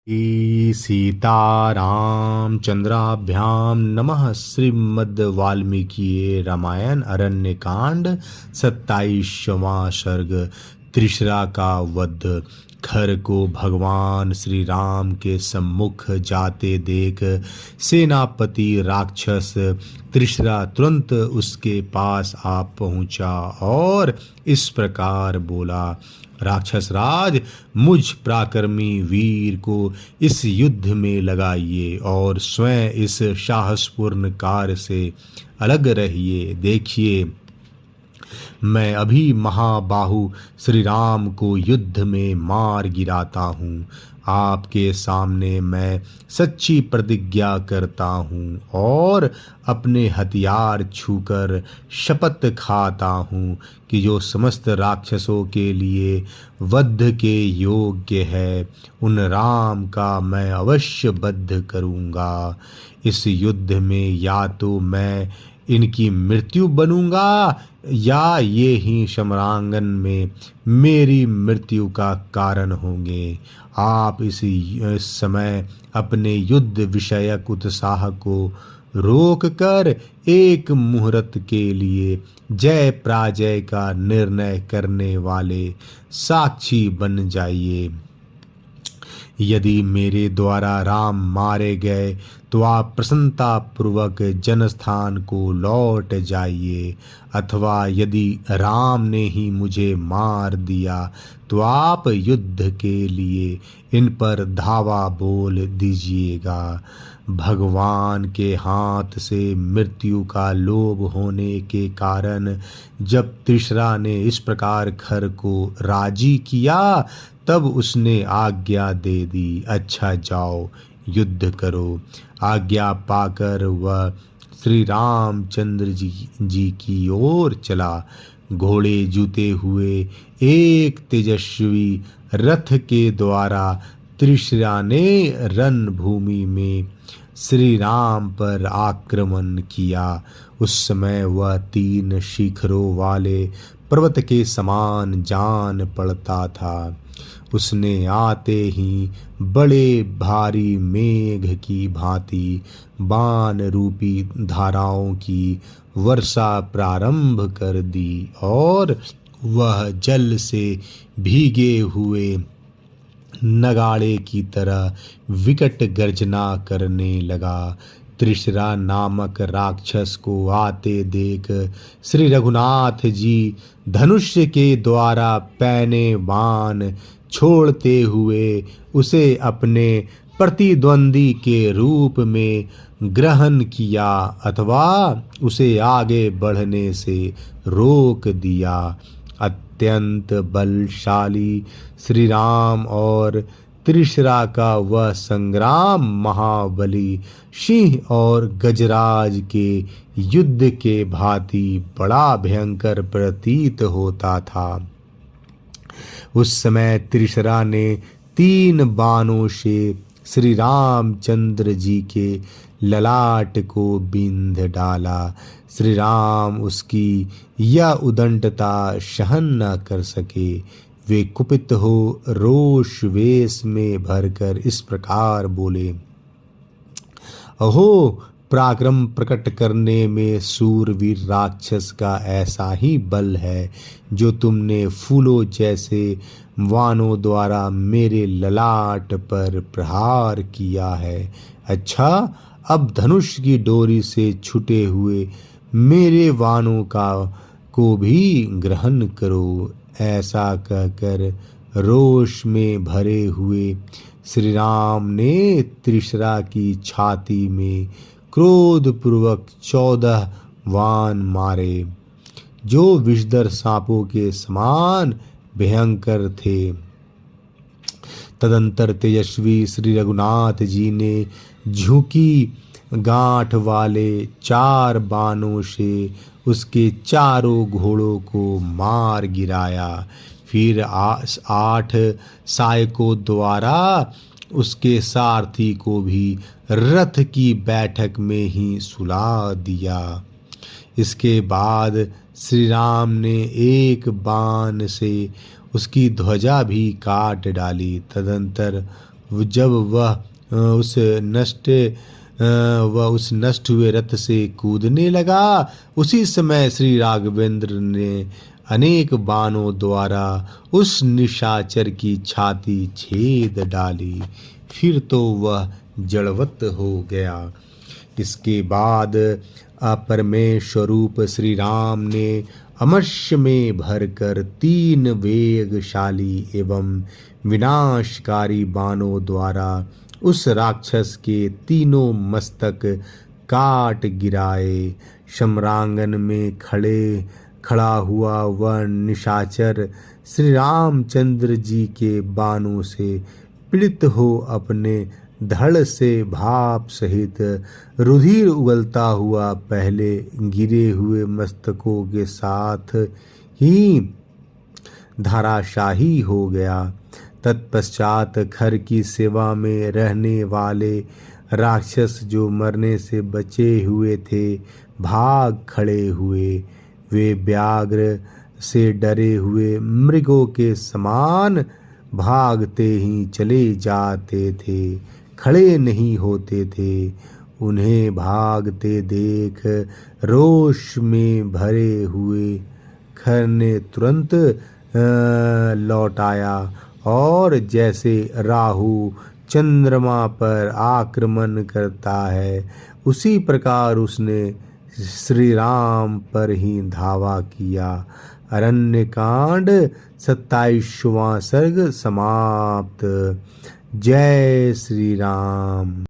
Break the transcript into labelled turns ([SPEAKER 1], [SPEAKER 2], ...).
[SPEAKER 1] श्री सीतारामचंद्राभ्याम नमः। श्रीमद् वाल्मीकि रामायण अरण्यकांड 27वां सर्ग। त्रिशरा का वध। खर को भगवान श्री राम के सम्मुख जाते देख सेनापति राक्षस त्रिशरा तुरंत उसके पास आ पहुंचा और इस प्रकार बोला। राक्षस राज, मुझ पराक्रमी वीर को इस युद्ध में लगाइए और स्वयं इस साहसपूर्ण कार्य से अलग रहिए। देखिए, मैं अभी महाबाहु श्री राम को युद्ध में मार गिराता हूँ। आपके सामने मैं सच्ची प्रतिज्ञा करता हूँ और अपने हथियार छूकर शपथ खाता हूँ कि जो समस्त राक्षसों के लिए वध के योग्य है, उन राम का मैं अवश्य वध करूँगा। इस युद्ध में या तो मैं इनकी मृत्यु बनूंगा या ये ही समरांगन में मेरी मृत्यु का कारण होंगे। आप इस समय अपने युद्ध विषयक उत्साह को रोक कर एक मुहूर्त के लिए जय पराजय का निर्णय करने वाले साक्षी बन जाइए। यदि मेरे द्वारा राम मारे गए तो आप प्रसन्नता पूर्वक जनस्थान को लौट जाइए, अथवा यदि राम ने ही मुझे मार दिया तो आप युद्ध के लिए इन पर धावा बोल दीजिएगा। भगवान के हाथ से मृत्यु का लोभ होने के कारण जब त्रिशरा ने इस प्रकार खर को राजी किया, तब उसने आज्ञा दे दी। अच्छा, जाओ युद्ध करो। आज्ञा पाकर वह श्री रामचंद्र जी की ओर चला। घोड़े जूते हुए एक तेजस्वी रथ के द्वारा त्रिशरा ने रणभूमि में श्री राम पर आक्रमण किया। उस समय वह 3 शिखरों वाले पर्वत के समान जान पड़ता था। उसने आते ही बड़े भारी मेघ की भांति बाण रूपी धाराओं की वर्षा प्रारंभ कर दी और वह जल से भीगे हुए नगाड़े की तरह विकट गर्जना करने लगा। त्रिशरा नामक राक्षस को आते देख श्री रघुनाथ जी धनुष्य के द्वारा पैने बाण छोड़ते हुए उसे अपने प्रतिद्वंदी के रूप में ग्रहण किया अथवा उसे आगे बढ़ने से रोक दिया। अत्यंत बलशाली श्री राम और त्रिशरा का वह संग्राम महाबली सिंह और गजराज के युद्ध के भांति बड़ा भयंकर प्रतीत होता था। उस समय त्रिशरा ने 3 बाणों से श्री रामचंद्र जी के ललाट को बिंध डाला। श्री राम उसकी यह उदंडता सहन न कर सके। वे कुपित हो रोष वेश में भरकर इस प्रकार बोले। अहो, पराक्रम प्रकट करने में सूरवीर राक्षस का ऐसा ही बल है जो तुमने फूलों जैसे वानों द्वारा मेरे ललाट पर प्रहार किया है। अच्छा, अब धनुष की डोरी से छूटे हुए मेरे वानों को भी ग्रहण करो। ऐसा कहकर रोष में भरे हुए श्री राम ने त्रिशरा की छाती में क्रोधपूर्वक 14 वाण मारे, जो विषधर सांपों के समान भयंकर थे। तदंतर तेजस्वी श्री रघुनाथ जी ने झुकी गांठ वाले 4 बाणों से उसके चारों घोड़ों को मार गिराया। फिर 8 सहायकों द्वारा उसके सारथी को भी रथ की बैठक में ही सुला दिया। इसके बाद श्री राम ने एक बाण से उसकी ध्वजा भी काट डाली। तदंतर जब वह उस नष्ट हुए रथ से कूदने लगा, उसी समय श्री राघवेंद्र ने अनेक बाणों द्वारा उस निशाचर की छाती छेद डाली। फिर तो वह जड़वत हो गया। इसके बाद अपरमेय स्वरूप श्री राम ने अमर्ष्य में भरकर 3 वेगशाली एवं विनाशकारी बाणों द्वारा उस राक्षस के तीनों मस्तक काट गिराए। सम्रांगन में खड़ा हुआ वह निशाचर श्री रामचंद्र जी के बाणों से पीड़ित हो अपने धड़ से भाप सहित रुधिर उगलता हुआ पहले गिरे हुए मस्तकों के साथ ही धराशाही हो गया। तत्पश्चात खर की सेवा में रहने वाले राक्षस जो मरने से बचे हुए थे भाग खड़े हुए। वे व्याघ्र से डरे हुए मृगों के समान भागते ही चले जाते थे, खड़े नहीं होते थे। उन्हें भागते देख रोष में भरे हुए खर ने तुरंत लौट आया और जैसे राहु चंद्रमा पर आक्रमण करता है उसी प्रकार उसने श्री राम पर ही धावा किया। अरण्यकांड 27वां सर्ग समाप्त। जय श्री राम।